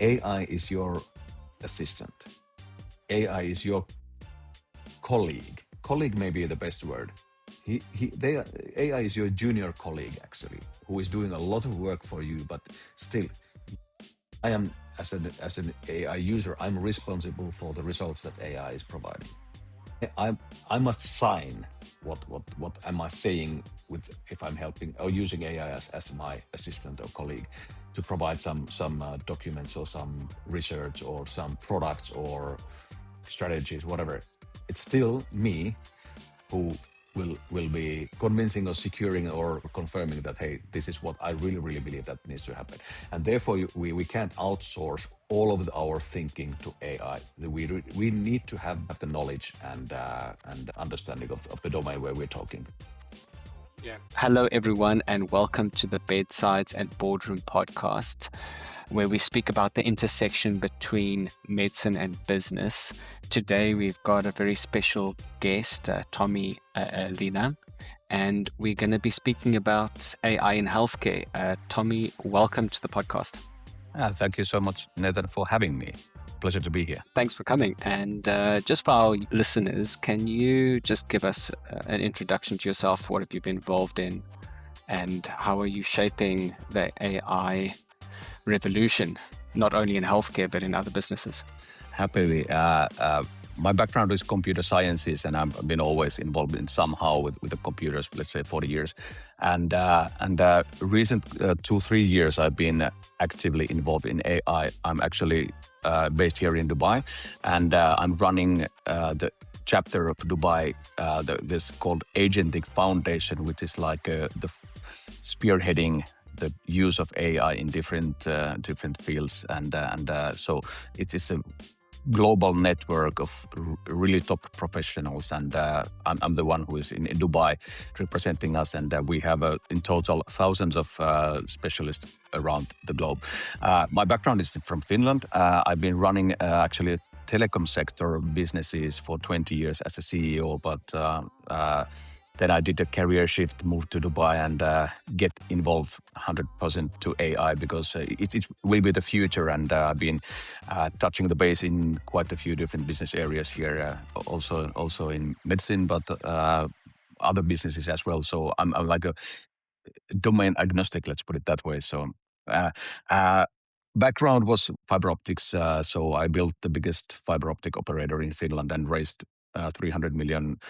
AI is your assistant. AI is your colleague. Colleague may be the best word. AI is your junior colleague, actually, who is doing a lot of work for you, but still, I am, as an AI user, I'm responsible for the results that AI is providing. I must sign what am I saying with if I'm helping or using AI as my assistant or colleague to provide some documents or some research or some products or strategies, whatever. It's still me who will be convincing or securing or confirming that, hey, this is what I really believe that needs to happen. And therefore we can't outsource all of our thinking to AI. We need to have the knowledge and understanding of the domain where we're talking. Hello, everyone, and welcome to the Bedsides and Boardroom podcast, where we speak about the intersection between medicine and business. Today, we've got a very special guest, Tommi Linna, and we're going to be speaking about AI in healthcare. Tommi, welcome to the podcast. Thank you so much, Nathan, for having me. Pleasure to be here. Thanks for coming. And just for our listeners, can you just give us an introduction to yourself? What have you been involved in? And how are you shaping the AI revolution, not only in healthcare, but in other businesses? Happily. My background is computer sciences, and I've been always involved in somehow with the computers, let's say 40 years. And recent 2-3 years, I've been actively involved in AI. I'm actually based here in Dubai, and I'm running the chapter of Dubai, this called Agentic Foundation, which is like the spearheading the use of AI in different fields, and so it is a global network of really top professionals, and I'm the one who is in Dubai representing us, and we have in total thousands of specialists around the globe. My background is from Finland. I've been running actually telecom sector businesses for 20 years as a CEO, but then I did a career shift, moved to Dubai, and get involved 100% to AI because it will be the future. And I've been touching the base in quite a few different business areas here, also in medicine, but other businesses as well. So I'm like a domain agnostic, let's put it that way. So background was fiber optics. So I built the biggest fiber optic operator in Finland and raised 300 million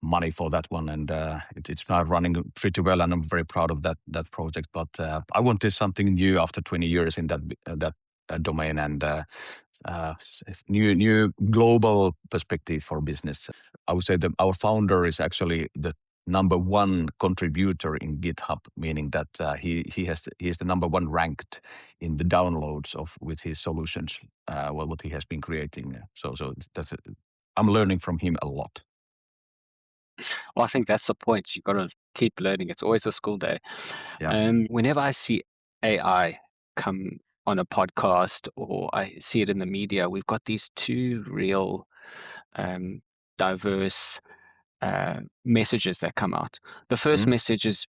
money for that one, and it's now running pretty well, and I'm very proud of that project. But I wanted something new after 20 years in that domain, and new global perspective for business. I would say that our founder is actually the number one contributor in GitHub, meaning that he is the number one ranked in the downloads with his solutions, what he has been creating. So I'm learning from him a lot. Well, I think that's the point. You've got to keep learning. It's always a school day. Yeah. Whenever I see AI come on a podcast or I see it in the media, we've got these two real diverse messages that come out. The first message is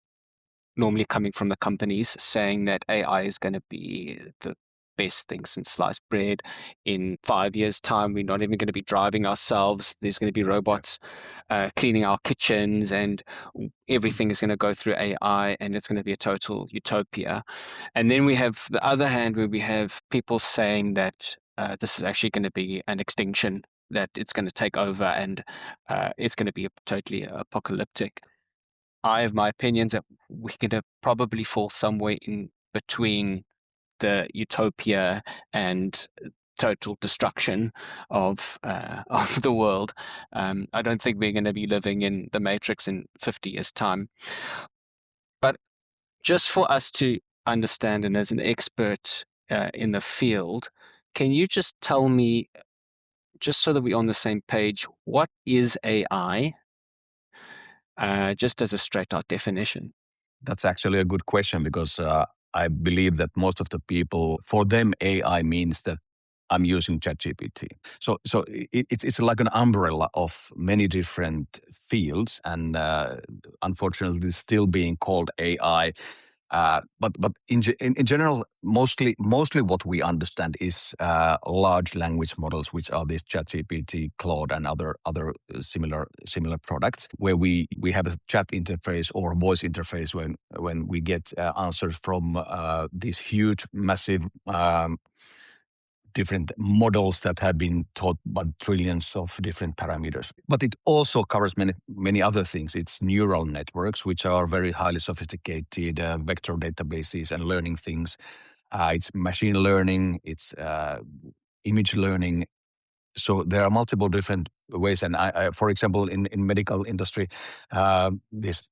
normally coming from the companies saying that AI is going to be the best thing since sliced bread. In 5 years' time, we're not even going to be driving ourselves. There's going to be robots cleaning our kitchens, and everything is going to go through AI, and it's going to be a total utopia. And then we have the other hand where we have people saying that this is actually going to be an extinction, that it's going to take over, and it's going to be totally apocalyptic. I have my opinions that we're going to probably fall somewhere in between the utopia and total destruction of the world. I don't think we're going to be living in the Matrix in 50 years' time. But just for us to understand, and as an expert in the field, can you just tell me, just so that we're on the same page, what is AI? Just as a straight out definition. That's actually a good question, because I believe that most of the people, for them, AI means that I'm using ChatGPT. So it's like an umbrella of many different fields, and unfortunately, it's still being called AI. But in general, mostly what we understand is large language models, which are these ChatGPT, Claude, and other similar products, where we have a chat interface or voice interface when we get answers from these huge, massive different models that have been taught by trillions of different parameters. But it also covers many other things. It's neural networks, which are very highly sophisticated vector databases and learning things. It's machine learning, it's image learning. So there are multiple different ways. And I for example, in medical industry, this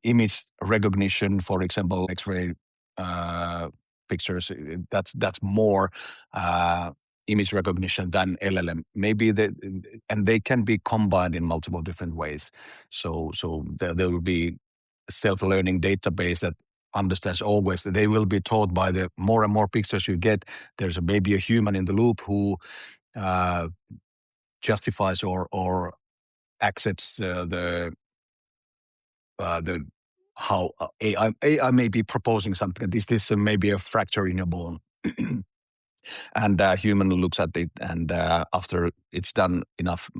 image recognition, for example, X-ray pictures, that's more image recognition than LLM. Maybe and they can be combined in multiple different ways. So there will be a self-learning database that understands always that they will be taught by the more and more pictures you get. There's maybe a human in the loop who justifies or accepts the how AI may be proposing something. This may be a fracture in your bone, and human looks at it, and after it's done enough,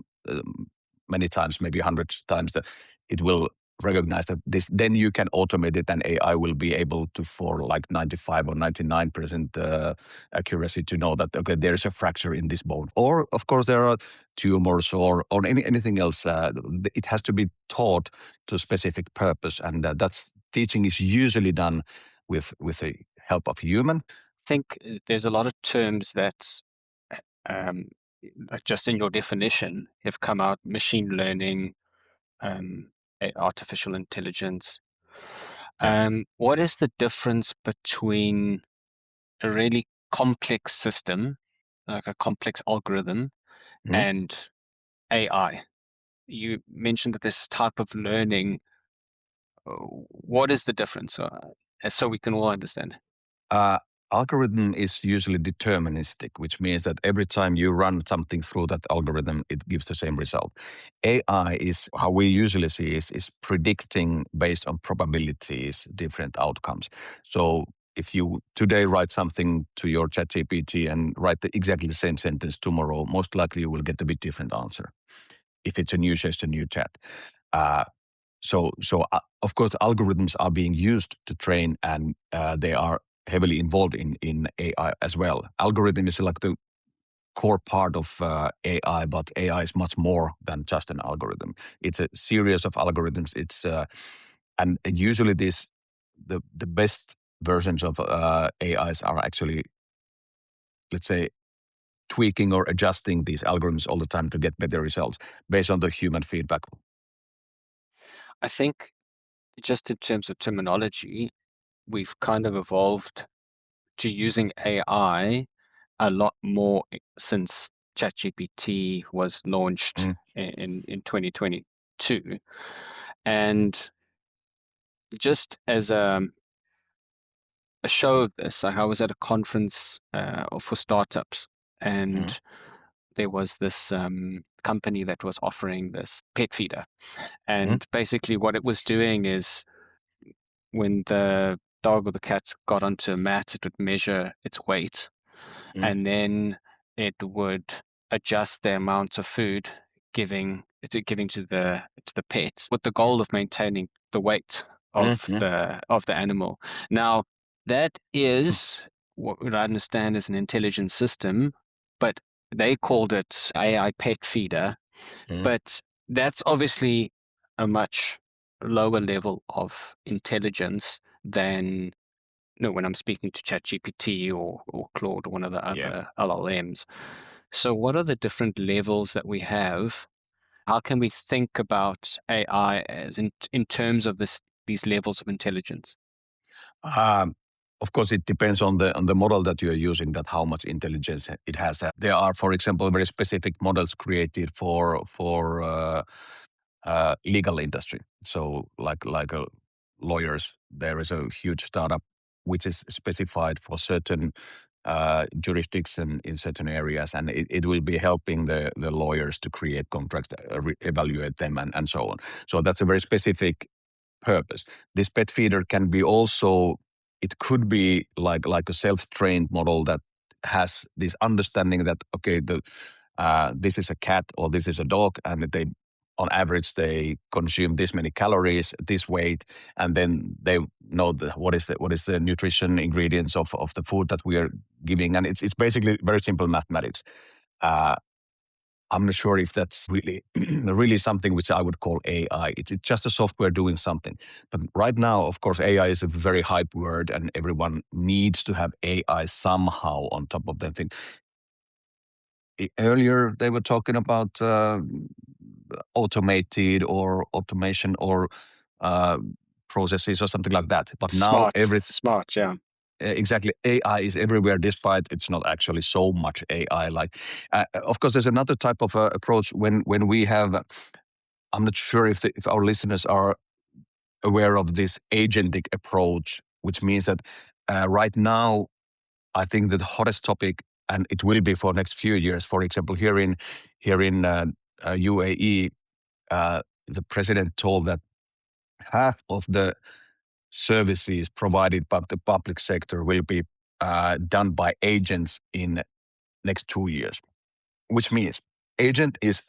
many times, maybe hundreds of times, that it will recognize that this. Then you can automate it, and AI will be able to, for like 95 or 99% accuracy, to know that okay, there is a fracture in this bone. Or of course there are tumors or anything else. It has to be taught to a specific purpose, and that's teaching is usually done with the help of human. I think there's a lot of terms that just in your definition have come out: machine learning, artificial intelligence. What is the difference between a really complex system, like a complex algorithm, and AI? You mentioned that this type of learning. What is the difference, so we can all understand? Algorithm is usually deterministic, which means that every time you run something through that algorithm, it gives the same result. AI is, how we usually see, is predicting based on probabilities different outcomes. So if you today write something to your ChatGPT and write exactly the same sentence tomorrow, most likely you will get a bit different answer. If it's a new session, new chat. So of course, algorithms are being used to train, and they are heavily involved in AI as well. Algorithm is like the core part of AI, but AI is much more than just an algorithm. It's a series of algorithms. It's and usually the best versions of AIs are actually, let's say, tweaking or adjusting these algorithms all the time to get better results based on the human feedback. I think just in terms of terminology, we've kind of evolved to using AI a lot more since ChatGPT was launched in 2022. And just as a show of this, I was at a conference for startups, and there was this company that was offering this pet feeder. And basically what it was doing is, when the dog or the cat got onto a mat, it would measure its weight, and then it would adjust the amount of food giving to the pet, with the goal of maintaining the weight of the animal. Now, that is what I understand is an intelligent system, but they called it AI pet feeder. But that's obviously a much lower level of intelligence than when I'm speaking to ChatGPT or Claude or one of the other LLMs. So what are the different levels that we have? How can we think about AI as in terms of these levels of intelligence? Of course, it depends on the model that you are using, that how much intelligence it has. There are, for example, very specific models created for legal industry. So like lawyers, there is a huge startup which is specified for certain jurisdiction in certain areas, and it will be helping the lawyers to create contracts, evaluate them, and so on. So that's a very specific purpose. This pet feeder can be also it could be like a self-trained model that has this understanding that, okay, this is a cat or this is a dog, and they, on average, they consume this many calories, this weight, and then they know what is the nutrition ingredients of the food that we are giving, and it's basically very simple mathematics. I'm not sure if that's really really something which I would call AI. It's just a software doing something. But right now, of course, AI is a very hype word, and everyone needs to have AI somehow on top of their thing. Earlier, they were talking about automated or automation or processes or something like that. But now smart, yeah. Exactly. AI is everywhere, despite it's not actually so much AI. Like, of course, there's another type of approach when we have. I'm not sure if our listeners are aware of this agentic approach, which means that right now, I think that the hottest topic, and it will be for next few years. For example, here in UAE, the president told that half of the services provided by the public sector will be done by agents in next 2 years, which means agent is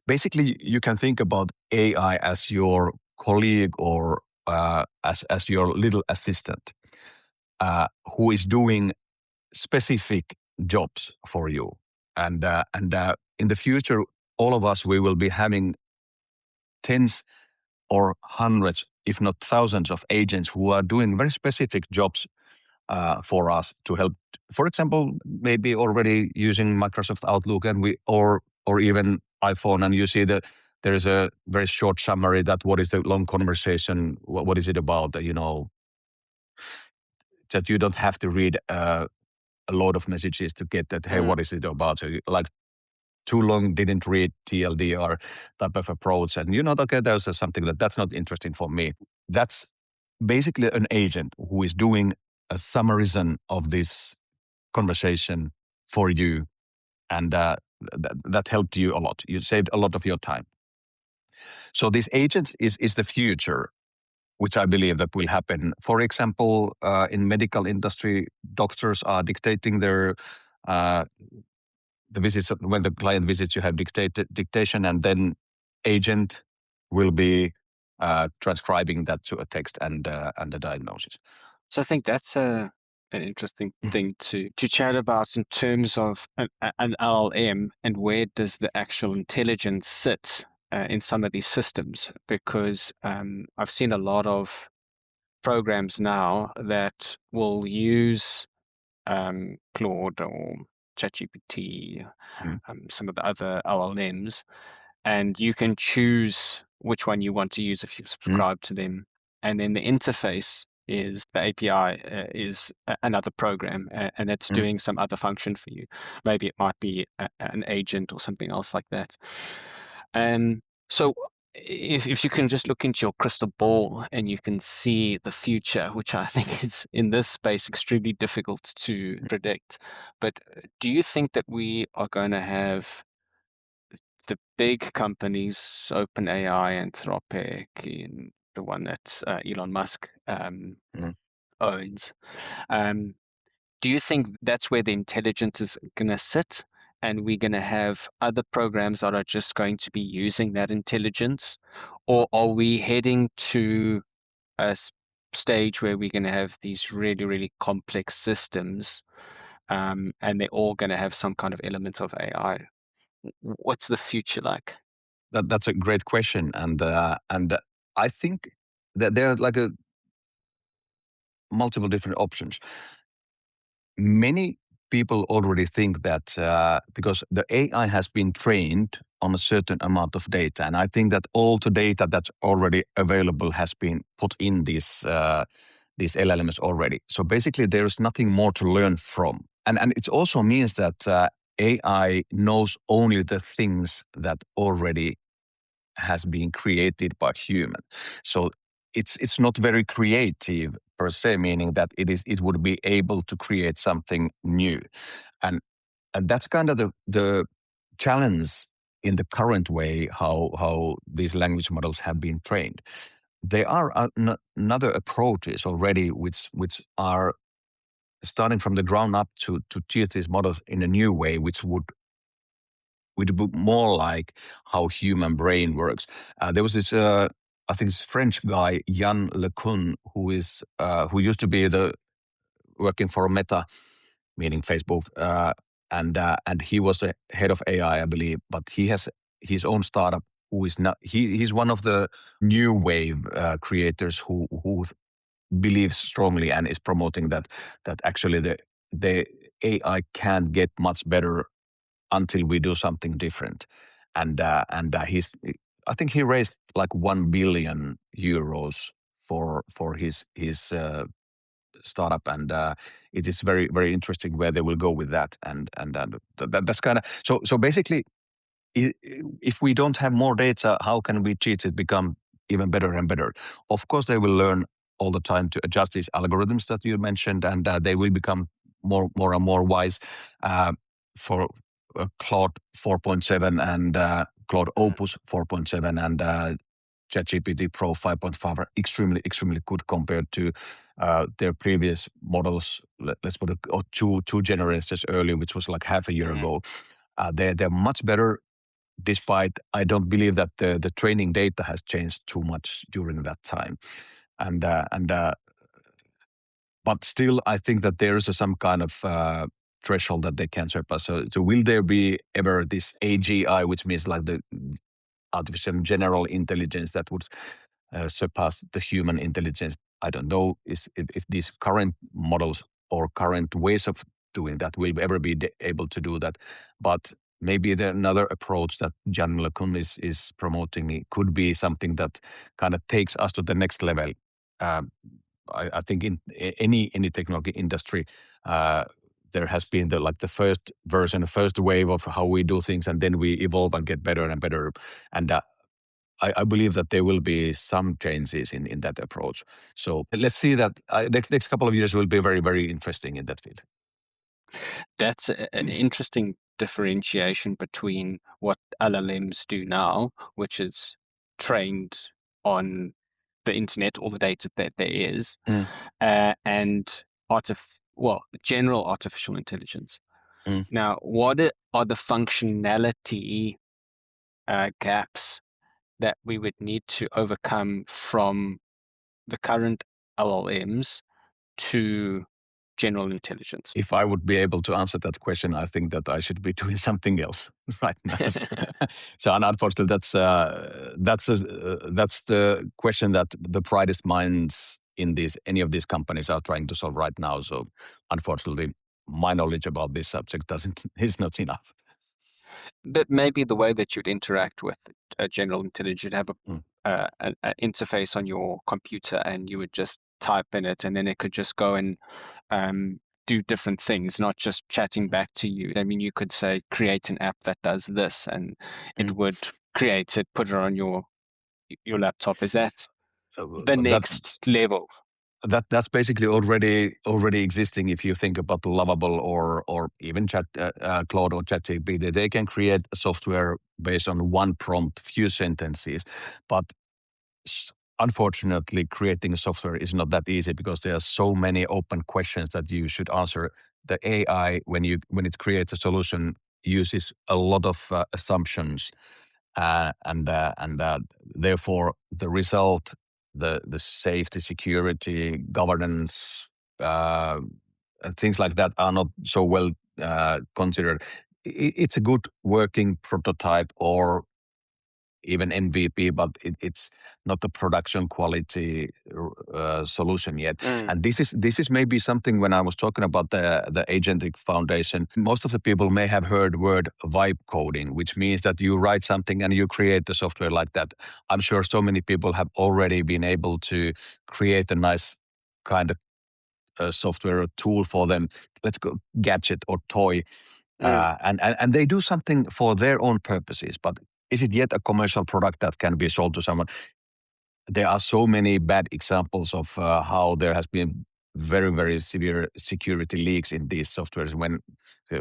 basically you can think about AI as your colleague or as your little assistant who is doing specific jobs for you, and in the future, all of us we will be having tens or hundreds, if not thousands, of agents who are doing very specific jobs for us to help. For example, maybe already using Microsoft Outlook and or even iPhone, and you see that there is a very short summary that what is the long conversation, what is it about, that you don't have to read a lot of messages to get that, hey, what is it about? So like too long, didn't read TLDR type of approach. And okay, there's something that's not interesting for me. That's basically an agent who is doing a summarization of this conversation for you. And that helped you a lot. You saved a lot of your time. So this agent is the future, which I believe that will happen. For example, in medical industry, doctors are dictating their the visits. When the client visits, you have dictation, and then agent will be transcribing that to a text and the diagnosis. So I think that's an interesting thing to chat about in terms of an LLM and where does the actual intelligence sit in some of these systems, because I've seen a lot of programs now that will use Claude or ChatGPT, some of the other LLMs, and you can choose which one you want to use if you subscribe to them. And then the interface is the API is another program, and it's doing some other function for you. Maybe it might be an agent or something else like that. So if you can just look into your crystal ball and you can see the future, which I think is in this space extremely difficult to predict, but do you think that we are going to have the big companies, OpenAI, Anthropic, and the one that Elon Musk owns, do you think that's where the intelligence is going to sit? And we're going to have other programs that are just going to be using that intelligence? Or are we heading to a stage where we're going to have these really, really complex systems and they're all going to have some kind of element of AI? What's the future like? That's a great question. And I think that there are like multiple different options. Many people already think that because the AI has been trained on a certain amount of data, and I think that all the data that's already available has been put in these LLMs already. So basically, there is nothing more to learn from, and it also means that AI knows only the things that already has been created by human. So it's not very creative per se, meaning that it would be able to create something new, and that's kind of the challenge in the current way how these language models have been trained. there are another approaches already which are starting from the ground up to teach these models in a new way, which would be more like how human brain works. There was this, I think, this French guy Yann LeCun, who used to be working for Meta, meaning Facebook, and he was the head of AI, I believe. But he has his own startup. Who is not? He's one of the new wave creators who believes strongly and is promoting that actually the AI can't get much better until we do something different. And he's, I think he raised like 1 billion euros for his startup, and it is very very interesting where they will go with that. And that's kind of so basically, if we don't have more data, how can we teach it become even better and better? Of course, they will learn all the time to adjust these algorithms that you mentioned, and they will become more and more wise. For Claude 4.7 and Claude Opus 4.7 and ChatGPT Pro 5.5 are extremely good compared to their previous models. Let's put it, or two generations earlier, which was like half a year ago. They're much better. Despite, I don't believe that the training data has changed too much during that time, and but still, I think that there is some kind of threshold that they can surpass. So will there be ever this AGI, which means like the artificial general intelligence that would surpass the human intelligence? I don't know if these current models or current ways of doing that will ever be able to do that. But maybe another approach that Jan LeCun is promoting, it could be something that kind of takes us to the next level. I think in any technology industry, there has been the first version, the first wave of how we do things, and then we evolve and get better and better. And I believe that there will be some changes in that approach. So let's see that next couple of years will be very, very interesting in that field. That's an interesting differentiation between what LLMs do now, which is trained on the internet, all the data that there is, and general artificial intelligence. Now, what are the functionality gaps that we would need to overcome from the current LLMs to general intelligence? If I would be able to answer that question, I think that I should be doing something else right now. So, unfortunately, that's the question that the brightest minds in any of these companies are trying to solve right now. So, unfortunately, my knowledge about this subject is not enough. That may be the way that you'd interact with a general intelligence. You'd have an interface on your computer, and you would just type in it, and then it could just go and do different things, not just chatting back to you. I mean, you could say, create an app that does this, and it would create it, put it on your laptop. Is that the next level? That's basically already existing. If you think about Lovable or even Claude or ChatGPT, they can create a software based on one prompt, few sentences. But unfortunately, creating a software is not that easy because there are so many open questions that you should answer. The AI, when it creates a solution, uses a lot of assumptions, and therefore the result, the safety, security, governance, and things like that are not so well considered. It's a good working prototype or even MVP, but it's not a production quality solution yet. And this is maybe something. When I was talking about the agentic foundation, most of the people may have heard word vibe coding, which means that you write something and you create the software like that. I'm sure so many people have already been able to create a nice kind of software tool for them. Let's go gadget or toy. And they do something for their own purposes, but is it yet a commercial product that can be sold to someone? There are so many bad examples of how there has been very, very severe security leaks in these softwares when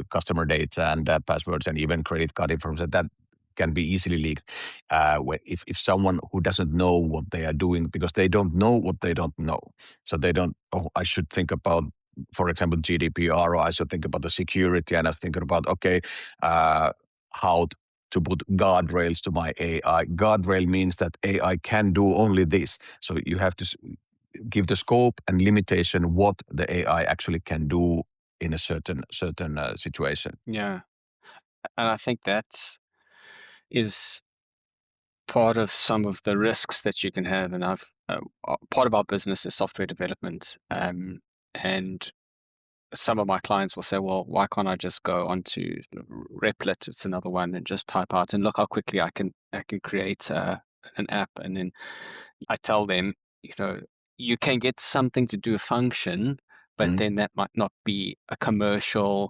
customer data and passwords and even credit card information, that can be easily leaked. If someone who doesn't know what they are doing, because they don't know what they don't know, so they don't. Oh, I should think about, for example, GDPR, or I should think about the security, and I was thinking about how to put guardrails to my AI. Guardrail means that AI can do only this, so you have to give the scope and limitation what the AI actually can do in a certain situation. Yeah, and I think that is part of some of the risks that you can have. And part of our business is software development, and some of my clients will say, well, why can't I just go onto Replit, it's another one, and just type out and look how quickly I can create an app. And then I tell them, you can get something to do a function, but then that might not be a commercially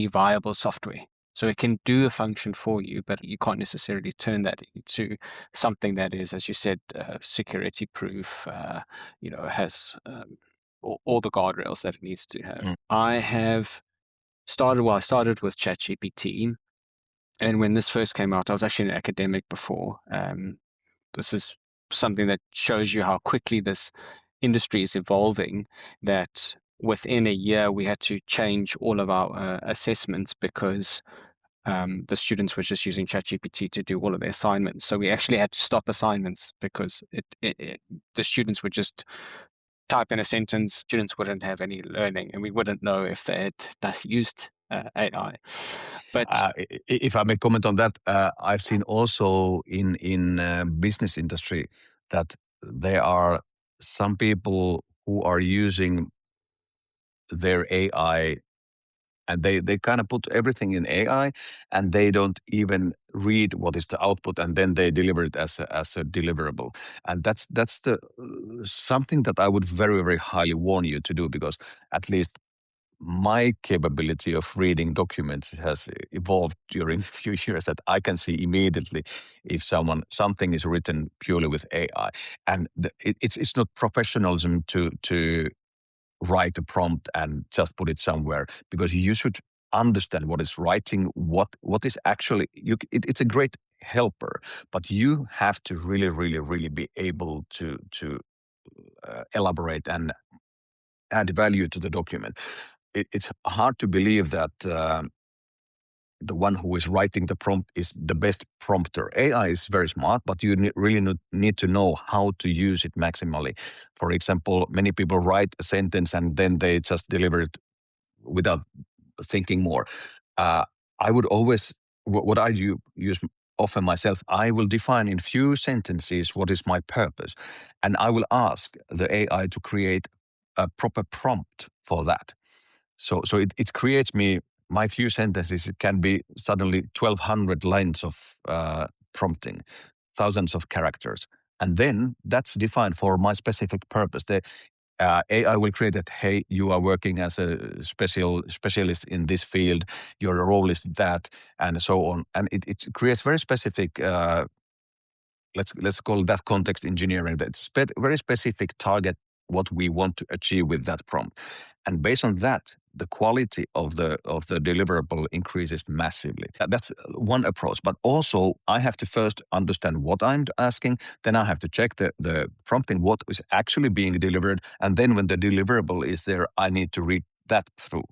viable software. So it can do a function for you, but you can't necessarily turn that into something that is, as you said, security proof, has all the guardrails that it needs to have. I started with ChatGPT. And when this first came out, I was actually an academic before. This is something that shows you how quickly this industry is evolving, that within a year we had to change all of our assessments because the students were just using ChatGPT to do all of their assignments. So we actually had to stop assignments because the students would just type in a sentence. Students wouldn't have any learning, and we wouldn't know if they had used AI. But if I may comment on that, I've seen also in business industry that there are some people who are using their AI, and they kind of put everything in AI, and they don't even read what is the output, and then they deliver it as a deliverable. And that's the something that I would very, very highly warn you to do, because at least my capability of reading documents has evolved during a few years, that I can see immediately if something is written purely with AI. And it's not professionalism to write a prompt and just put it somewhere, because you should understand what is writing, what is actually it's a great helper, but you have to really, really, really be able to elaborate and add value to the document. It's hard to believe that the one who is writing the prompt is the best prompter. AI is very smart, but you really need to know how to use it maximally. For example, many people write a sentence and then they just deliver it without thinking more. I would always, what I use often myself, I will define in few sentences what is my purpose, and I will ask the AI to create a proper prompt for that. So it creates me my few sentences. It can be suddenly 1,200 lines of prompting, thousands of characters, and then that's defined for my specific purpose. The AI will create that, hey, you are working as a specialist in this field, your role is that, and so on. And it creates very specific, let's call that context engineering, that's very specific target, what we want to achieve with that prompt. And based on that, the quality of the deliverable increases massively. That's one approach. But also, I have to first understand what I'm asking. Then I have to check the prompting, what is actually being delivered. And then when the deliverable is there, I need to read that through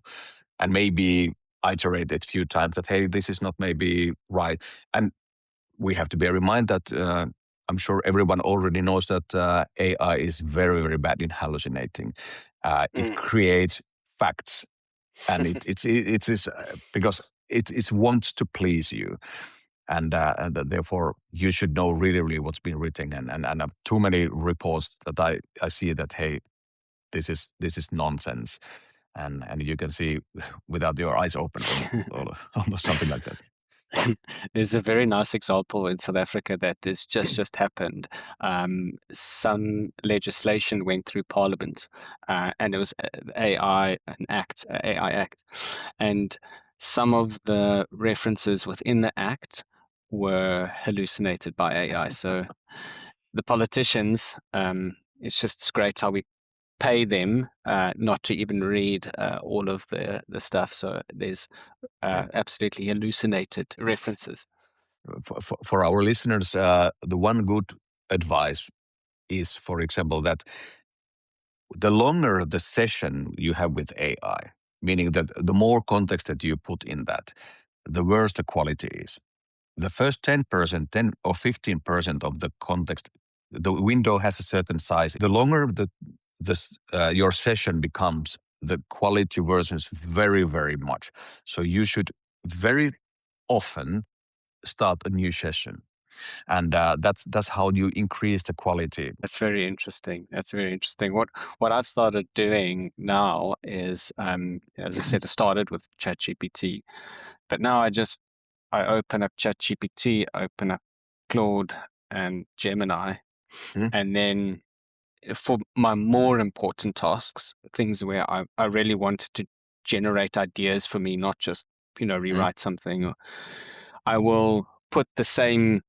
and maybe iterate it a few times that, hey, this is not maybe right. And we have to bear in mind that I'm sure everyone already knows that AI is very, very bad in hallucinating. It creates facts, and it is because it wants to please you, and therefore you should know really, really what's been written. And too many reports that I see that, hey, this is nonsense, and you can see without your eyes open, almost something like that. There's a very nice example in South Africa that has just happened. Some legislation went through Parliament, and it was AI Act, and some of the references within the act were hallucinated by AI. So the politicians, it's great how we pay them not to even read all of the stuff. So there's Yeah. absolutely hallucinated references. For our listeners, the one good advice is, for example, that the longer the session you have with AI, meaning that the more context that you put in that, the worse the quality is. The first 10%, 10 or 15% of the context, the window has a certain size. The longer your session becomes, the quality worsens very, very much. So you should very often start a new session, and that's how you increase the quality. That's very interesting. That's very interesting. What I've started doing now is, as I said, I started with ChatGPT, but now I open up ChatGPT, open up Claude and Gemini, Mm. and then for my more important tasks, things where I really wanted to generate ideas for me, not just Mm. rewrite something, I will put the same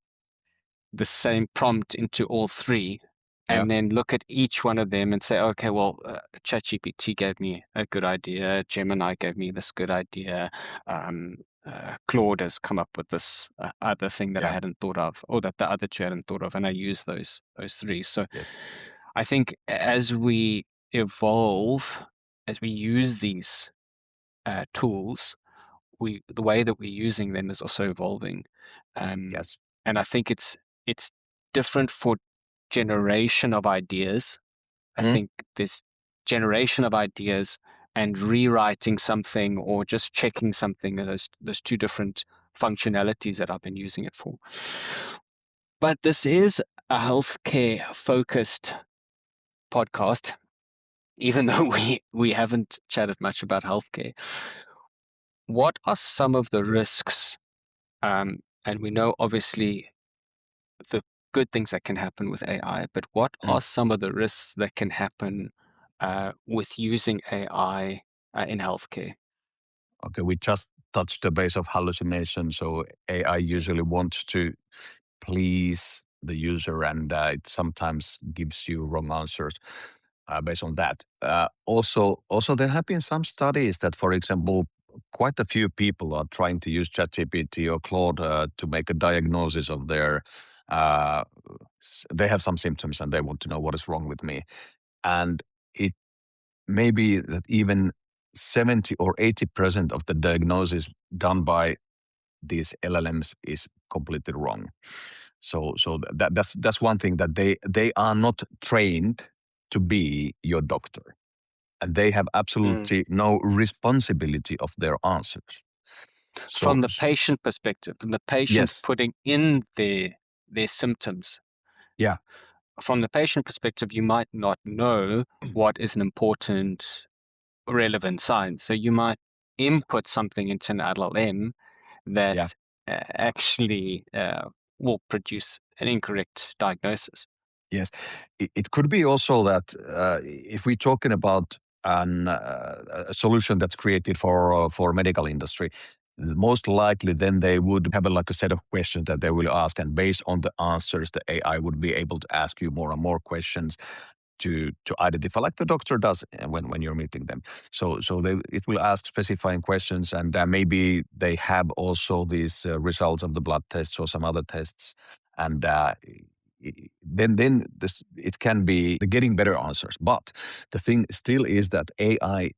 prompt into all three, Yeah, and then look at each one of them and say, okay, well, ChatGPT gave me a good idea, Gemini gave me this good idea, Claude has come up with this other thing that I yeah, hadn't thought of, or that the other two hadn't thought of, and I use those three. So yes, I think as we evolve, as we use these tools, the way that we're using them is also evolving, yes. and I think it's different for generation of ideas. I Mm. think this generation of ideas and rewriting something or just checking something are those two different functionalities that I've been using it for. But this is a healthcare focused podcast, even though we haven't chatted much about healthcare. What are some of the risks? And we know obviously the good things that can happen with AI, but what Mm. are some of the risks that can happen with using AI in healthcare? Okay, we just touched the base of hallucination. So AI usually wants to please the user, and it sometimes gives you wrong answers based on that. Also, there have been some studies that, for example, quite a few people are trying to use ChatGPT or Claude to make a diagnosis of their. They have some symptoms and they want to know what is wrong with me, and it may be that even 70 or 80% of the diagnosis done by these LLMs is completely wrong. So that's one thing, that they are not trained to be your doctor, and they have Mm. absolutely no responsibility of their answers. So From the patient perspective, from the patient yes, putting in their symptoms, yeah, from the patient perspective, you might not know what is an important relevant sign. So you might input something into an LLM that yeah. actually will produce an incorrect diagnosis. Yes, it could be also that if we're talking about a solution that's created for medical industry, most likely then they would have like a set of questions that they will ask, and based on the answers, the AI would be able to ask you more and more questions to identify, like the doctor does when you're meeting them. So it will ask specifying questions, and maybe they have also these results of the blood tests or some other tests, and then this, it can be getting better answers. But the thing still is that AI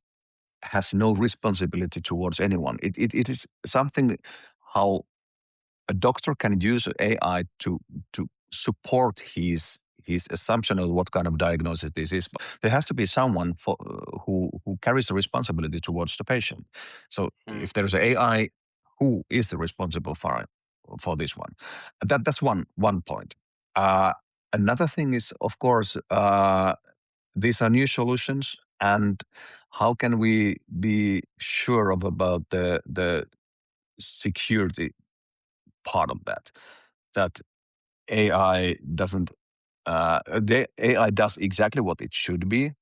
has no responsibility towards anyone. It is something how a doctor can use AI to support his assumption of what kind of diagnosis this is. But there has to be someone who carries the responsibility towards the patient. So Mm. if there's an AI, who is the responsible for this one? That's one point. Uh, Another thing is, of course, these are new solutions, and how can we be sure of about the security part of that? That AI doesn't. The AI does exactly what it should be.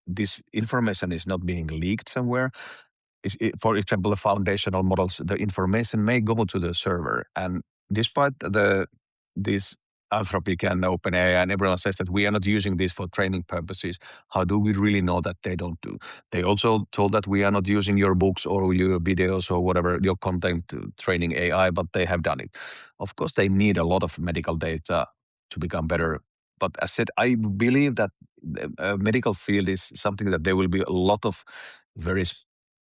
This information is not being leaked somewhere. For example, the foundational models, the information may go to the server, and despite this Anthropic and OpenAI, and everyone says that we are not using this for training purposes. How do we really know that they don't do? They also told that we are not using your books or your videos or whatever, your content training AI, but they have done it. Of course, they need a lot of medical data to become better. But as said, I believe that the medical field is something that there will be a lot of very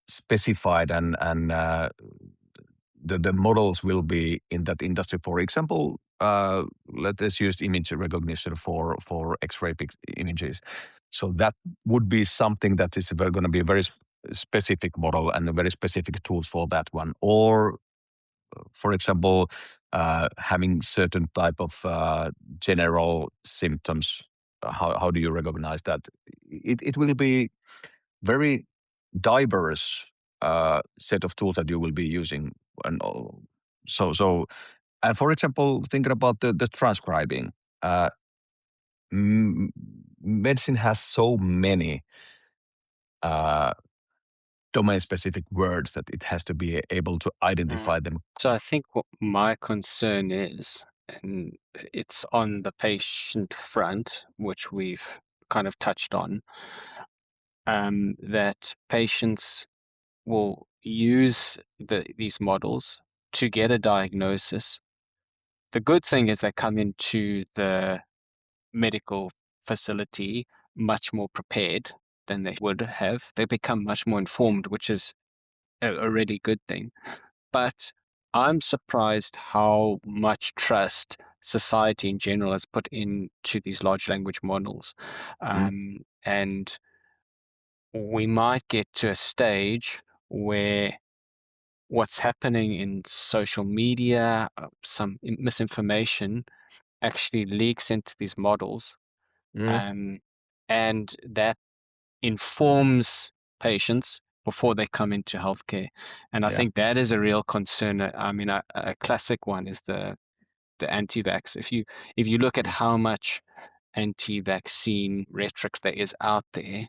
specified and the models will be in that industry. For example, let's use image recognition for X-ray images. So that would be something that is going to be a very specific model and a very specific tools for that one. Or, for example, having certain type of general symptoms. How do you recognize that? It will be very diverse set of tools that you will be using, and and for example, thinking about the transcribing, uh, medicine has so many uh, domain specific words that it has to be able to identify them. So I think what my concern is, and it's on the patient front, which we've kind of touched on, that patients will use these models to get a diagnosis. The good thing is they come into the medical facility much more prepared than they would have. They become much more informed, which is a really good thing. But I'm surprised how much trust society in general has put into these large language models. Mm, And we might get to a stage where what's happening in social media, some misinformation, actually leaks into these models, mm, and that informs patients before they come into healthcare. And I yeah, think that is a real concern. I mean, a classic one is the anti-vax. If you look at mm, how much anti-vaccine rhetoric there is out there,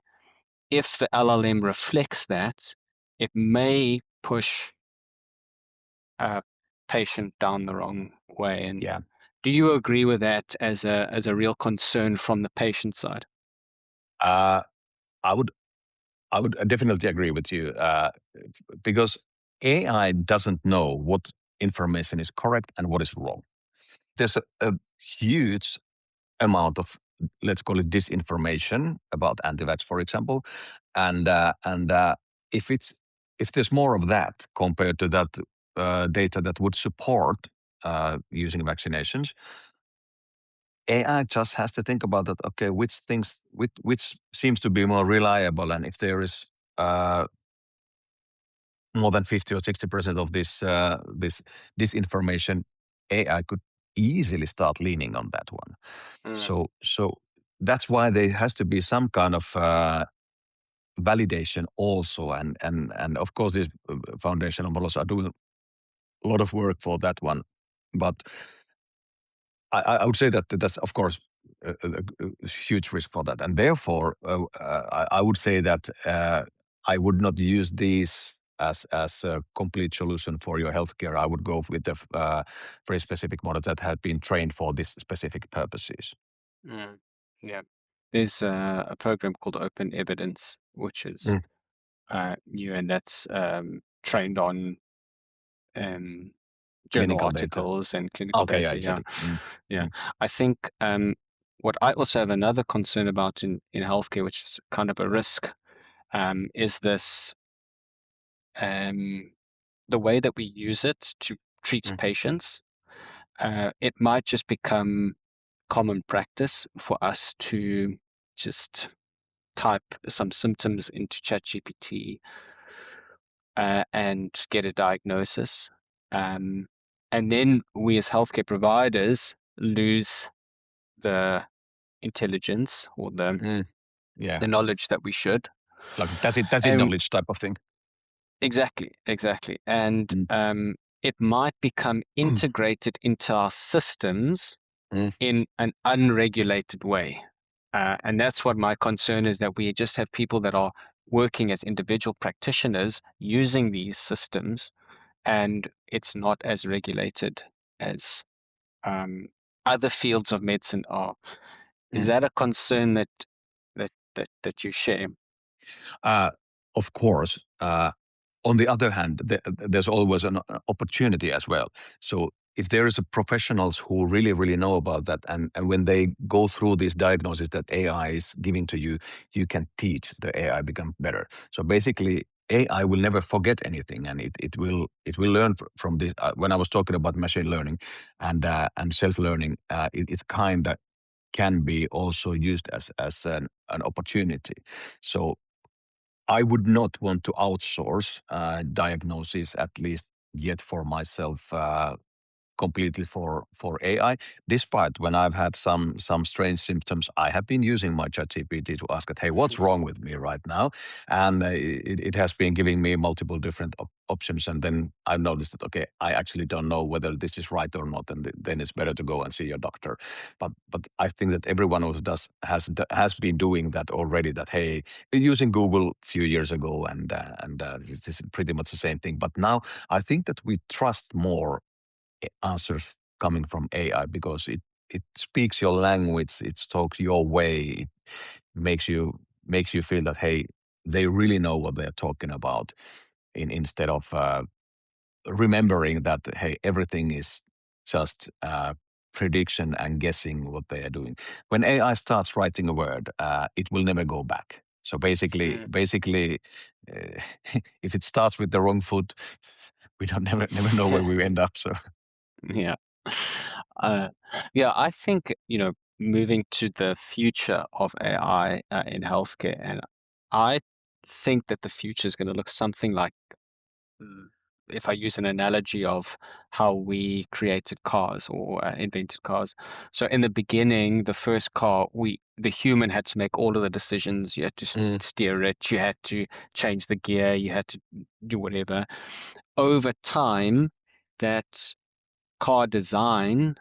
if the LLM reflects that, it may push a patient down the wrong way. And yeah. do you agree with that as a real concern from the patient side? Uh, I would definitely agree with you, because AI doesn't know what information is correct and what is wrong. There's a huge amount of, let's call it, disinformation about anti-vax, for example, and if there's more of that compared to that data that would support using vaccinations, AI just has to think about that. Okay, which seems to be more reliable, and if there is more than 50 or 60% of this disinformation, AI could easily start leaning on that one. Mm, So that's why there has to be some kind of validation also, and of course these foundational models are doing a lot of work for that one. But I would say that that's of course a huge risk for that, and therefore I would say that I would not use these as a complete solution for your healthcare. I would go with a very specific model that had been trained for this specific purposes. mm, yeah. There's a program called Open Evidence, which is Mm. new, and that's trained on um, journal Clinical data. articles and clinical Okay, yeah, data. Yeah, exactly. Mm, yeah. mm, I think what I also have another concern about in healthcare, which is kind of a risk, is this the way that we use it to treat mm, patients. It might just become common practice for us to just type some symptoms into ChatGPT and get a diagnosis. And then we as healthcare providers lose the intelligence or mm. Yeah, the knowledge that we should. like that's it And knowledge type of thing. exactly. And Mm, it might become integrated into our systems mm, in an unregulated way. And that's what my concern is, that we just have people that are working as individual practitioners using these systems, and it's not as regulated as other fields of medicine are. Is that a concern that you share? Of course. On the other hand, there's always an opportunity as well. So if there is a professionals who really, really know about that, and when they go through this diagnosis that AI is giving to you, you can teach the AI become better. So basically, AI will never forget anything, and it will learn from this. When I was talking about machine learning and self learning, it's kind that can be also used as an opportunity. So I would not want to outsource diagnosis, at least yet for myself, completely for AI. Despite when I've had some strange symptoms, I have been using my ChatGPT to ask it, "Hey, what's wrong with me right now?" And it has been giving me multiple different options. And then I've noticed that okay, I actually don't know whether this is right or not, and then it's better to go and see your doctor. But I think that everyone who has been doing that already. That hey, using Google a few years ago, and this is pretty much the same thing. But now I think that we trust more answers coming from AI because it speaks your language, it talks your way, it makes you feel that hey, they really know what they're talking about, instead of remembering that hey, everything is just prediction and guessing what they are doing. When AI starts writing a word, it will never go back. So basically, uh, if it starts with the wrong foot, we don't never know where we end up. So. Yeah. Uh, yeah, I think, moving to the future of AI in healthcare, and I think that the future is going to look something like, mm, if I use an analogy of how we created cars or invented cars. So in the beginning, the first car, the human had to make all of the decisions. You had to Mm, steer it, you had to change the gear, you had to do whatever. Over time, that car design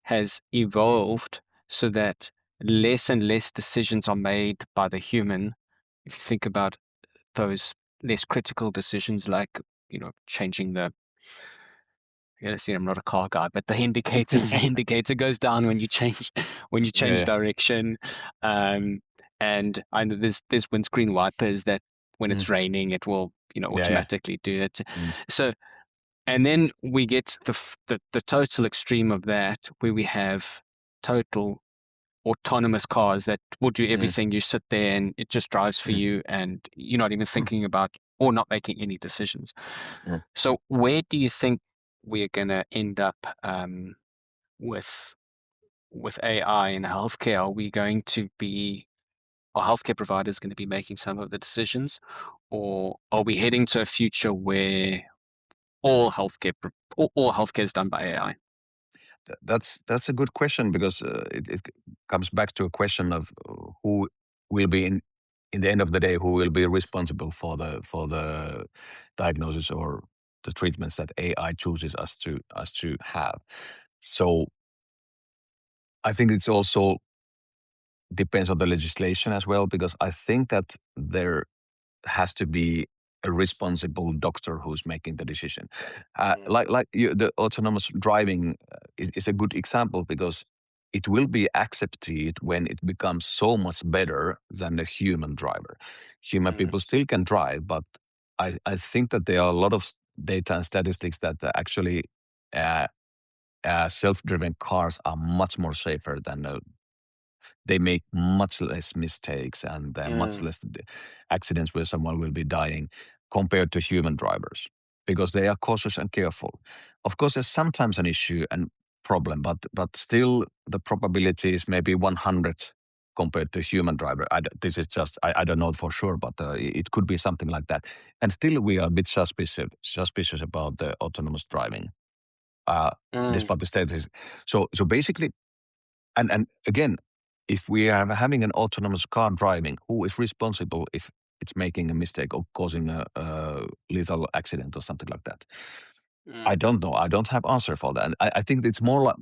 has evolved so that less and less decisions are made by the human. If you think about those less critical decisions, like changing the, see, I'm not a car guy, but the indicator the indicator goes down when you change yeah, direction. um and I know there's windscreen wipers that when mm, it's raining it will yeah. automatically do it. Mm, So, and then we get the total extreme of that, where we have total autonomous cars that will do mm, everything. You sit there and it just drives for mm, you, and you're not even thinking about or not making any decisions. mm. So, where do you think we're going to end up with AI in healthcare? Are we going to be Are healthcare providers going to be making some of the decisions, or are we heading to a future where all healthcare is done by AI? That's a good question because it comes back to a question of who will be in the end of the day, who will be responsible for the diagnosis or the treatments that AI chooses us to have. So I think it's also depends on the legislation as well, because I think that there has to be a responsible doctor who's making the decision. The autonomous driving is a good example because it will be accepted when it becomes so much better than a human driver. Human Mm, people still can drive, but I think that there are a lot of data and statistics that actually uh, self-driven cars are much more safer than they make much less mistakes and much mm, less accidents where someone will be dying compared to human drivers because they are cautious and careful. Of course, there's sometimes an issue and problem, but still the probability is maybe 100 compared to human driver. This is just I don't know for sure, but it could be something like that. And still, we are a bit suspicious about the autonomous driving, uh, mm, despite the status. So basically, and again, if we are having an autonomous car driving, who is responsible if it's making a mistake or causing a lethal accident or something like that? I mm, don't know. I don't have answer for that. And I think it's more like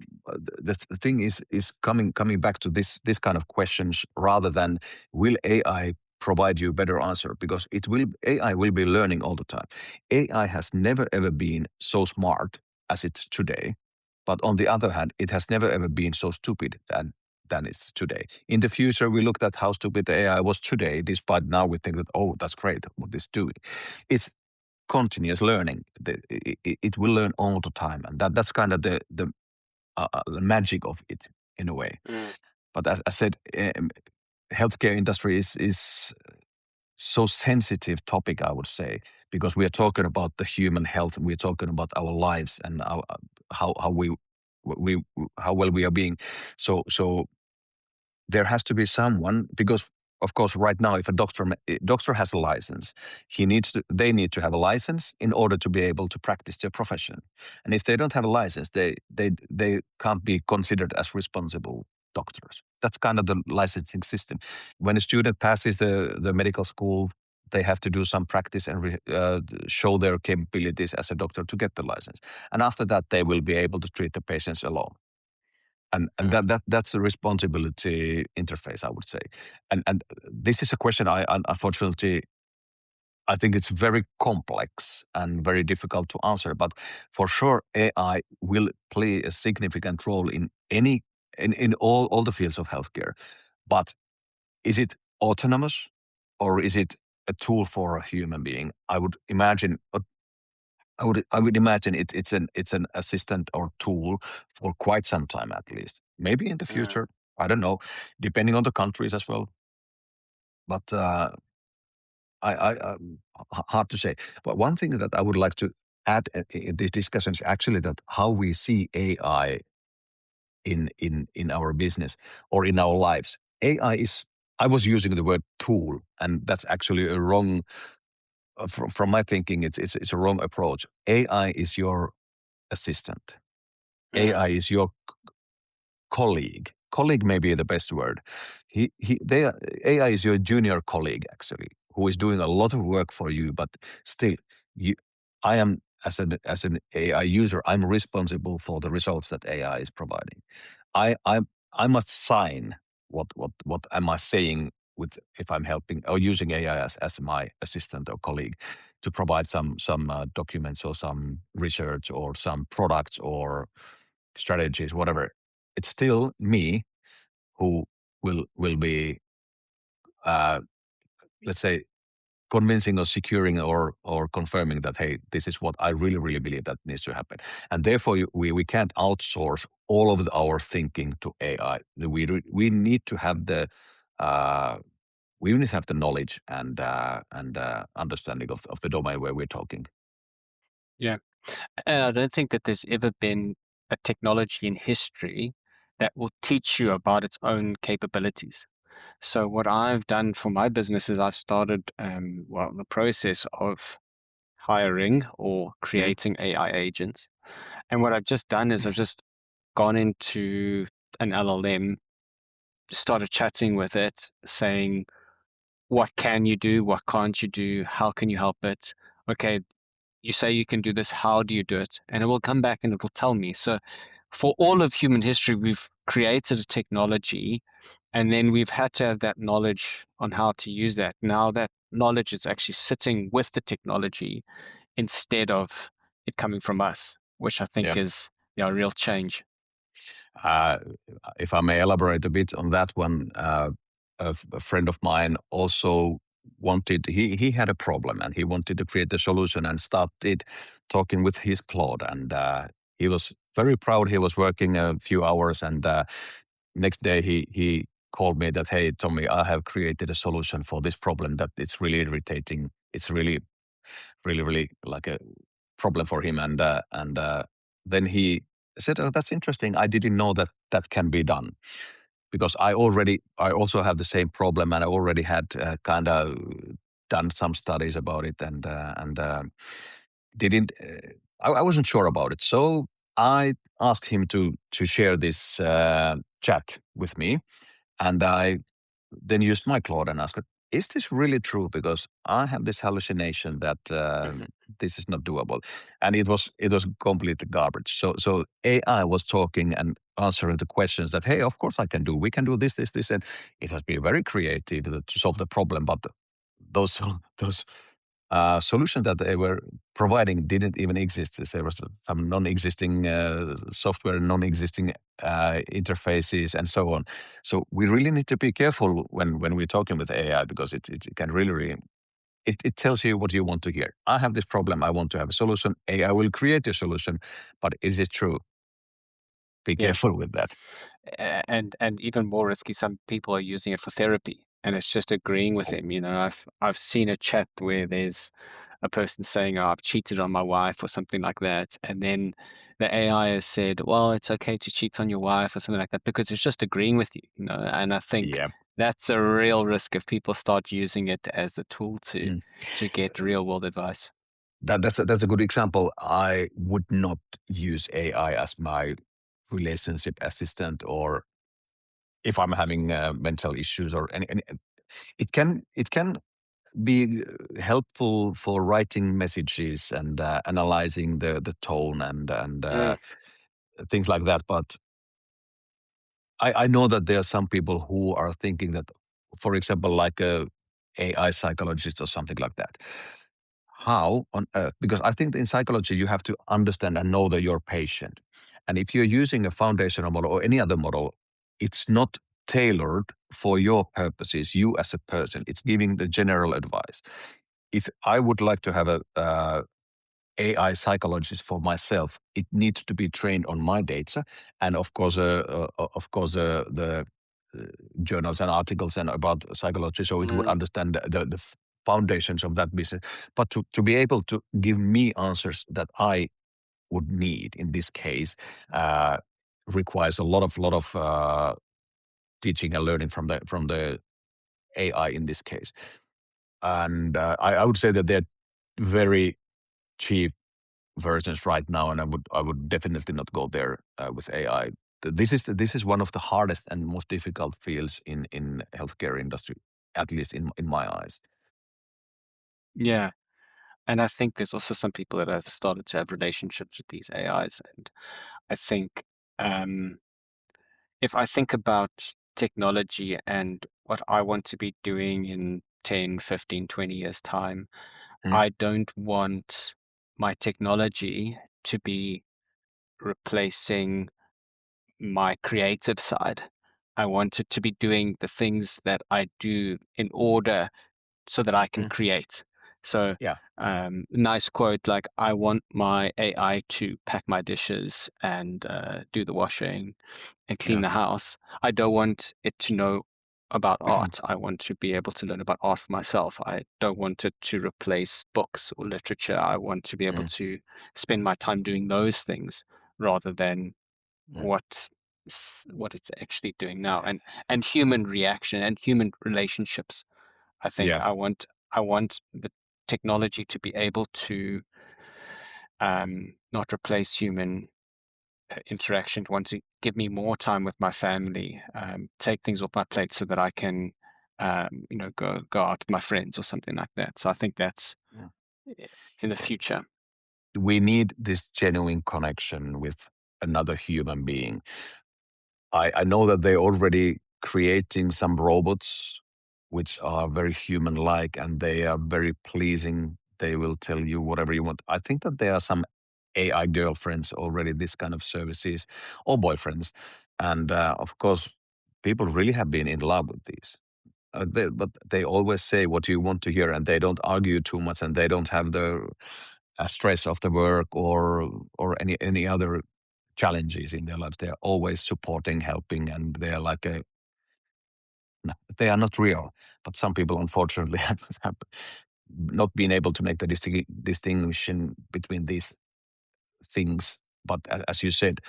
the thing is coming back to this kind of questions rather than will AI provide you a better answer, because AI will be learning all the time. AI has never ever been so smart as it's today. But on the other hand, it has never ever been so stupid than it's today. In the future, we looked at how stupid the AI was today, despite now we think that, oh, that's great, what it's doing. It's continuous learning. It will learn all the time. And that's kind of the magic of it in a way. But as I said, healthcare industry is so sensitive topic, I would say, because we are talking about the human health, we're talking about our lives and how how well we are being. So there has to be someone, because of course right now if a doctor has a license, they need to have a license in order to be able to practice their profession. And if they don't have a license, they can't be considered as responsible doctors. That's kind of the licensing system. When a student passes the medical school, they have to do some practice and show their capabilities as a doctor to get the license. And after that, they will be able to treat the patients alone. And that's a responsibility interface, I would say. And this is a question unfortunately, I think it's very complex and very difficult to answer. But for sure, AI will play a significant role in all the fields of healthcare. But is it autonomous, or is it a tool for a human being? I would imagine it's an assistant or tool for quite some time at least. Maybe in the future, I don't know, depending on the countries as well. But hard to say. But one thing that I would like to add in this discussion is actually that how we see AI in our business or in our lives. AI is. I was using the word tool, and that's actually a wrong. From my thinking, it's a wrong approach. AI is your assistant. AI is your colleague. Colleague may be the best word. AI is your junior colleague actually, who is doing a lot of work for you. But still, I am as an AI user, I'm responsible for the results that AI is providing. I must sign what am I saying with if I'm helping or using AI as my assistant or colleague to provide some documents or some research or some products or strategies, whatever. It's still me who will be, let's say, convincing or securing or confirming that, hey, this is what I really believe that needs to happen. And therefore, we can't outsource all of our thinking to AI. We need to have the knowledge and understanding of the domain where we're talking. Yeah. And I don't think that there's ever been a technology in history that will teach you about its own capabilities. So what I've done for my business is I've started, the process of hiring or creating AI agents. And what I've just done is I've just gone into an LLM, started chatting with it, saying, what can you do? What can't you do? How can you help it? Okay, you say you can do this. How do you do it? And it will come back and it will tell me. So for all of human history, we've created a technology and then we've had to have that knowledge on how to use that. Now that knowledge is actually sitting with the technology instead of it coming from us, which I think is a real change. If I may elaborate a bit on that one, a friend of mine also wanted, he had a problem and he wanted to create a solution and started talking with his Claude. And he was very proud. He was working a few hours and next day he called me that, hey, Tommi, I have created a solution for this problem that it's really irritating. It's really like a problem for him. And then he said, oh, that's interesting. I didn't know that that can be done. Because I also have the same problem, and I already had kind of done some studies about it, and didn't. I wasn't sure about it, so I asked him to share this chat with me, and I then used my Claude and asked, "Is this really true?" Because I have this hallucination that this is not doable, and it was complete garbage. So AI was talking and answering the questions that, hey, of course I can do. We can do this, and it has been very creative to solve the problem. But those solution that they were providing didn't even exist. There was some non-existing software, non-existing interfaces, and so on. So we really need to be careful when we're talking with AI, because it can really it tells you what you want to hear. I have this problem. I want to have a solution. AI will create a solution, but is it true? Be Yeah. careful with that. And even more risky, some people are using it for therapy, and it's just agreeing with him. I've seen a chat where there's a person saying, "Oh, I've cheated on my wife," or something like that, and then the AI has said, "Well, it's okay to cheat on your wife," or something like that, because it's just agreeing with you. And I think Yeah. that's a real risk if people start using it as a tool to Mm. get real world advice. That's a good example. I would not use AI as my relationship assistant, or if I'm having mental issues or any. It can be helpful for writing messages and analyzing the tone and Mm, things like that. But I know that there are some people who are thinking that, for example, like a AI psychologist or something like that. How on earth? Because I think in psychology you have to understand and know that you're patient, and if you're using a foundational model or any other model, it's not tailored for your purposes. You as a person, it's giving the general advice. If I would like to have a AI psychologist for myself, it needs to be trained on my data, and of course, the uh, journals and articles and about psychology, so it would mm, understand the foundations of that business. But to be able to give me answers that I would need in this case uh, requires a lot of teaching and learning from the AI in this case. And I would say that they're very cheap versions right now, and I would definitely not go there with AI. This is one of the hardest and most difficult fields in healthcare industry, at least in my eyes. yeah. And I think there's also some people that have started to have relationships with these AIs. And I think um, if I think about technology and what I want to be doing in 10, 15, 20 years' time, Mm, I don't want my technology to be replacing my creative side. I want it to be doing the things that I do in order so that I can mm, create. So, yeah, nice quote like, I want my AI to pack my dishes and do the washing and clean yeah, the house. I don't want it to know about art. I want to be able to learn about art for myself. I don't want it to replace books or literature. I want to be able mm, to spend my time doing those things rather than mm, what what it's actually doing now. And human reaction and human relationships. I think yeah, I want the technology to be able to not replace human interaction, want to give me more time with my family, take things off my plate so that I can, go out with my friends or something like that. So I think that's yeah. in the future. We need this genuine connection with another human being. I know that they're already creating some robots which are very human like and they are very pleasing. They will tell you whatever you want. I think that there are some AI girlfriends already, this kind of services, or boyfriends. And of course, people really have been in love with these. But they always say what you want to hear, and they don't argue too much, and they don't have the stress of the work or any other challenges in their lives. They are always supporting, helping, and they are like a. No, they are not real, but some people unfortunately have not been able to make the distinction between these things. But as you said,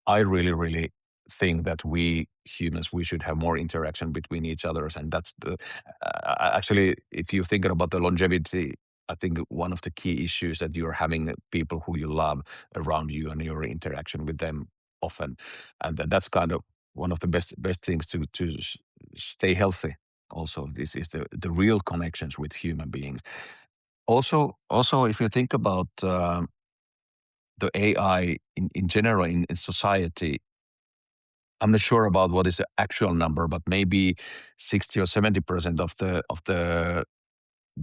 I really think that we humans we should have more interaction between each others, and that's the actually if you think about the longevity. I think one of the key issues that you're having people who you love around you and your interaction with them often, and that's kind of one of the best things to stay healthy. Also, this is the real connections with human beings. Also, if you think about the AI in general in society, I'm not sure about what is the actual number, but maybe 60 or 70% of the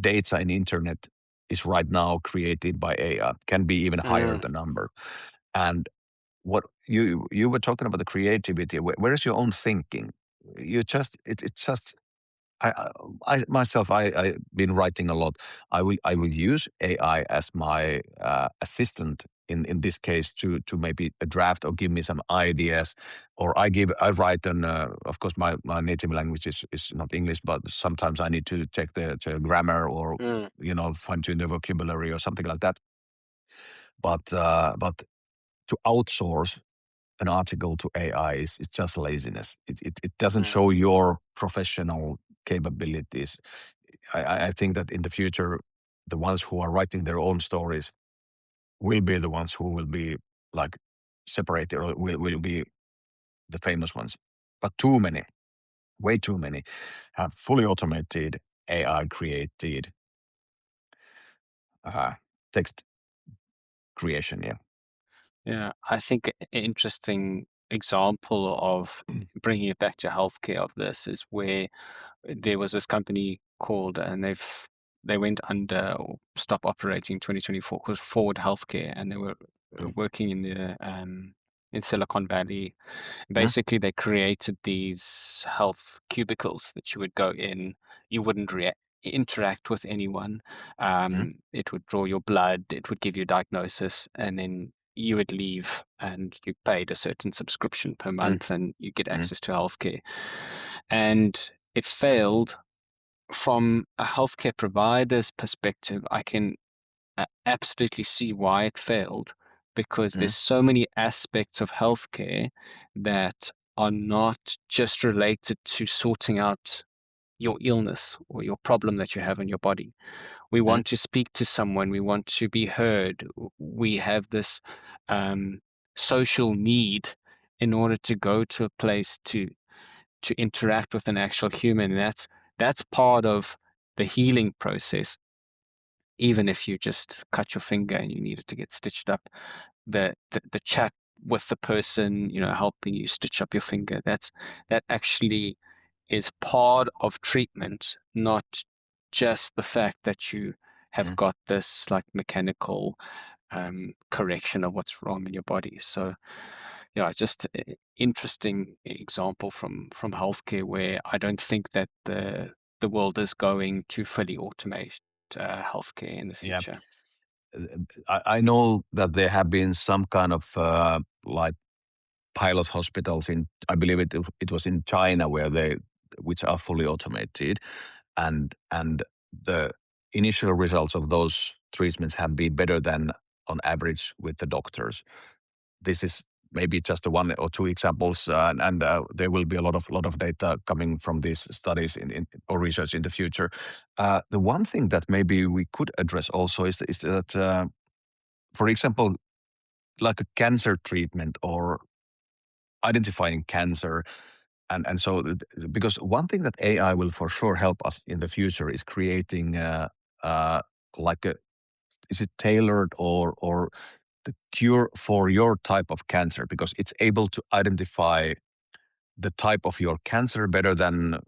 data in internet is right now created by AI. Can be even higher the number. And what you were talking about the creativity. Where is your own thinking? You just it's just I myself I've been writing a lot. I will use AI as my assistant in this case to maybe a draft or give me some ideas, or I write and of course my native language is not English, but sometimes I need to check the grammar or fine tune the vocabulary or something like that. But to outsource an article to AI is just laziness. It doesn't show your professional capabilities. I think that in the future, the ones who are writing their own stories will be the ones who will be like separated or will be the famous ones. But too many, way too many, have fully automated AI created text creation. Yeah. Yeah, I think an interesting example of bringing it back to healthcare of this is where there was this company called, and they went under or stopped operating in 2024, called Forward Healthcare, and they were working in Silicon Valley. Basically, they created these health cubicles that you would go in. You wouldn't interact with anyone. It would draw your blood. It would give you a diagnosis, and then you would leave, and you paid a certain subscription per month, and you get access to healthcare. And it failed. From a healthcare provider's perspective, I can absolutely see why it failed, because there's so many aspects of healthcare that are not just related to sorting out your illness or your problem that you have in your body. We want to speak to someone, we want to be heard, we have this social need in order to go to a place to interact with an actual human. That's part of the healing process. Even if you just cut your finger and you need it to get stitched up, the chat with the person, helping you stitch up your finger, that actually is part of treatment, not just the fact that you have got this like mechanical correction of what's wrong in your body. So yeah, just interesting example from healthcare, where I don't think that the world is going to fully automate healthcare in the Yeah. future. I know that there have been some kind of like pilot hospitals in, I believe it was in China, which are fully automated, and the initial results of those treatments have been better than on average with the doctors. This is maybe just one or two examples, and there will be a lot of data coming from these studies or research in the future. The one thing that maybe we could address also is that, for example, like a cancer treatment or identifying cancer. And so, because one thing that AI will for sure help us in the future is creating like a, is it tailored or the cure for your type of cancer, because it's able to identify the type of your cancer better than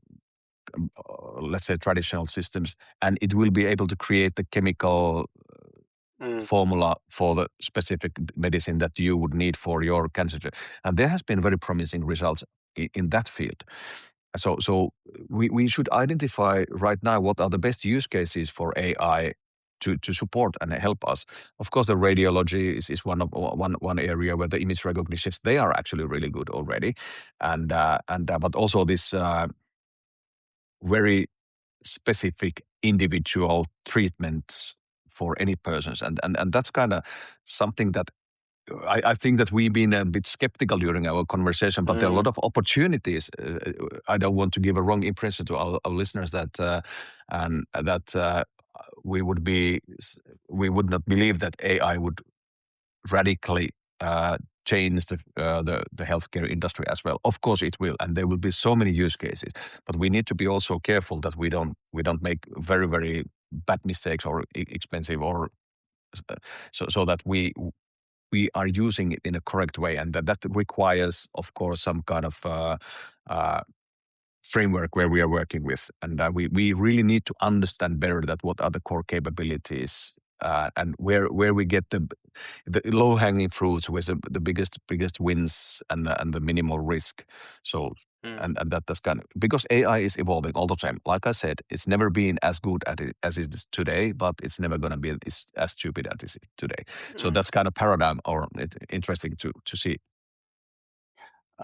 let's say traditional systems, and it will be able to create the chemical formula for the specific medicine that you would need for your cancer. And there has been very promising results in that field. So we should identify right now what are the best use cases for AI to support and help us. Of course, the radiology is one area where the image recognitions, they are actually really good already, and but also this very specific individual treatments for any persons, and that's kind of something that I think that we've been a bit skeptical during our conversation, but there are a lot of opportunities. I don't want to give a wrong impression to our listeners that and that we would not believe that AI would radically change the healthcare industry as well. Of course, it will, and there will be so many use cases. But we need to be also careful that we don't make very very bad mistakes or expensive or so that we are using it in a correct way, and that requires, of course, some kind of framework where we are working with, and we really need to understand better that what are the core capabilities, and where we get the low hanging fruits with the biggest wins and the minimal risk. So and that's kind of because AI is evolving all the time. Like I said, it's never been as good at it as it is today, but it's never going to be as stupid as it is today. So that's kind of paradigm, or it's interesting to see.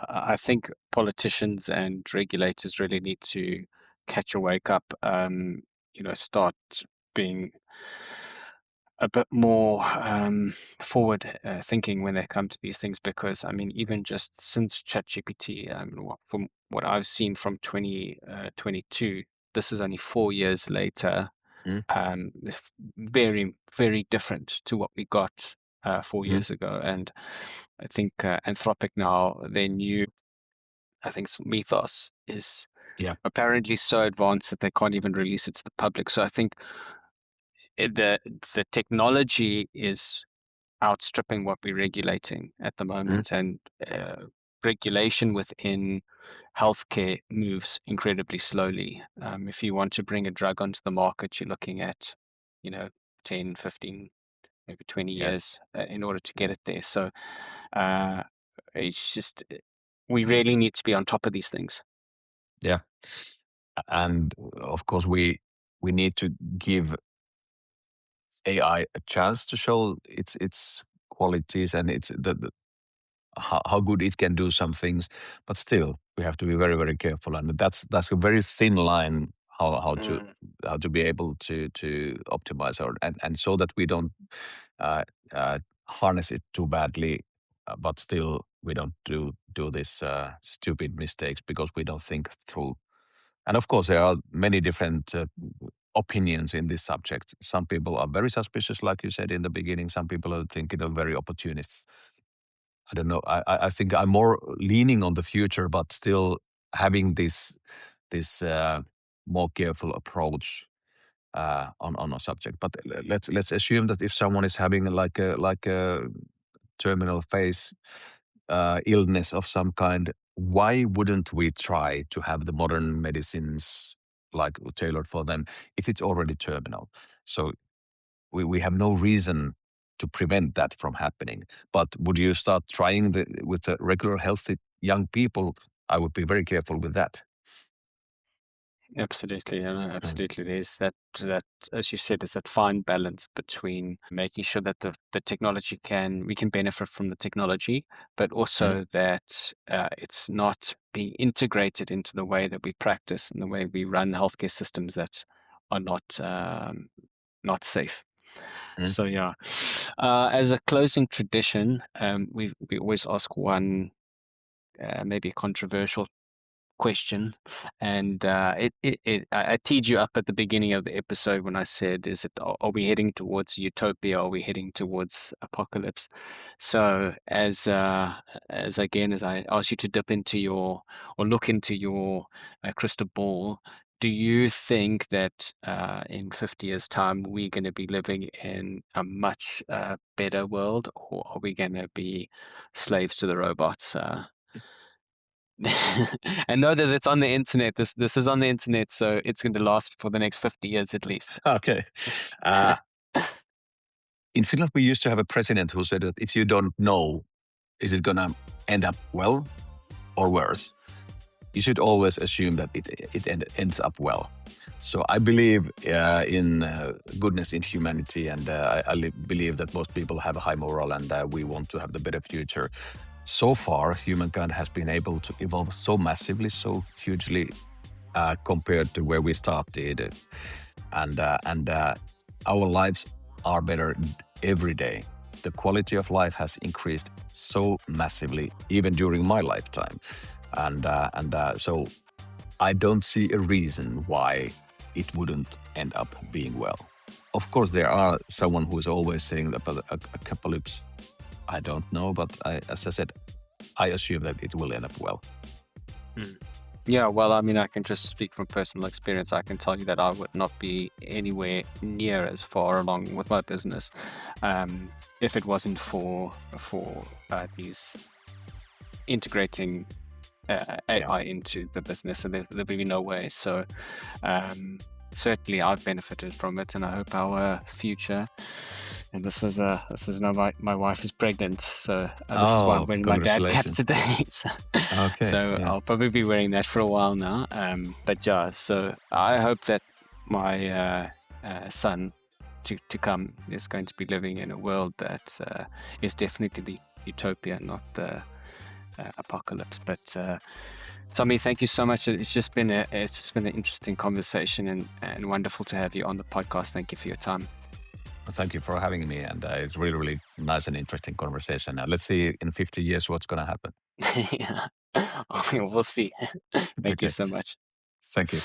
I think politicians and regulators really need to catch a wake up, start being a bit more forward thinking when they come to these things, because I mean, even just since ChatGPT, from what I've seen from 2022, this is only 4 years later. It's very, very different to what we got 4 years ago. And I think Anthropic now, their new, I think Mythos is Yeah. apparently so advanced that they can't even release it to the public. So I think the technology is outstripping what we're regulating at the moment, and regulation within healthcare moves incredibly slowly. If you want to bring a drug onto the market, you're looking at, 10, 15, maybe 20 Yes. years in order to get it there. So it's just, we really need to be on top of these things. Yeah. And of course, we need to give AI a chance to show its qualities and its how good it can do some things, but still we have to be very, very careful, and that's a very thin line how to be able to optimize our and so that we don't harness it too badly, but still we don't do this stupid mistakes because we don't think through. And of course, there are many different opinions in this subject. Some people are very suspicious, like you said in the beginning. Some people are thinking of very opportunists. I don't know. I think I'm more leaning on the future, but still having this more careful approach on a subject. But let's assume that if someone is having like a terminal phase illness of some kind, why wouldn't we try to have the modern medicines like tailored for them if it's already terminal? So we have no reason to prevent that from happening. But would you start trying with the regular healthy young people? I would be very careful with that. Absolutely, absolutely. There's that, as you said, is that fine balance between making sure that the technology we can benefit from the technology, but also that it's not being integrated into the way that we practice and the way we run healthcare systems that are not safe. So yeah, as a closing tradition, we always ask one maybe a controversial question, and I teed you up at the beginning of the episode when I said, are we heading towards utopia? Are we heading towards apocalypse? So as I ask you to dip into or look into your crystal ball, do you think that in 50 years' time we're going to be living in a much better world, or are we going to be slaves to the robots? And know that it's on the internet. This is on the internet, so it's going to last for the next 50 years at least. Okay. In Finland, we used to have a president who said that if you don't know, is it going to end up well or worse, you should always assume that it ends up well. So I believe in goodness in humanity, and I believe that most people have a high moral, and we want to have the better future. So far, humankind has been able to evolve so massively, so hugely compared to where we started, and our lives are better every day. The quality of life has increased so massively, even during my lifetime, and so I don't see a reason why it wouldn't end up being well. Of course, there are someone who is always saying about a apocalypse. I don't know, but as I said, I assume that it will end up well. Yeah, well, I mean, I can just speak from personal experience. I can tell you that I would not be anywhere near as far along with my business if it wasn't for these integrating AI into the business, and there'll be no way. So certainly I've benefited from it, and I hope our future. And this is now my wife is pregnant, so this is why I'm wearing my dad cap today. Okay. So I'll probably be wearing that for a while now. But yeah, so I hope that my son to come is going to be living in a world that is definitely the utopia, not the apocalypse. But Tommi, thank you so much. It's just been an interesting conversation and wonderful to have you on the podcast. Thank you for your time. Thank you for having me, and it's really, really nice and interesting conversation. Let's see in 50 years what's going to happen. Yeah, we'll see. Thank you so much. Thank you.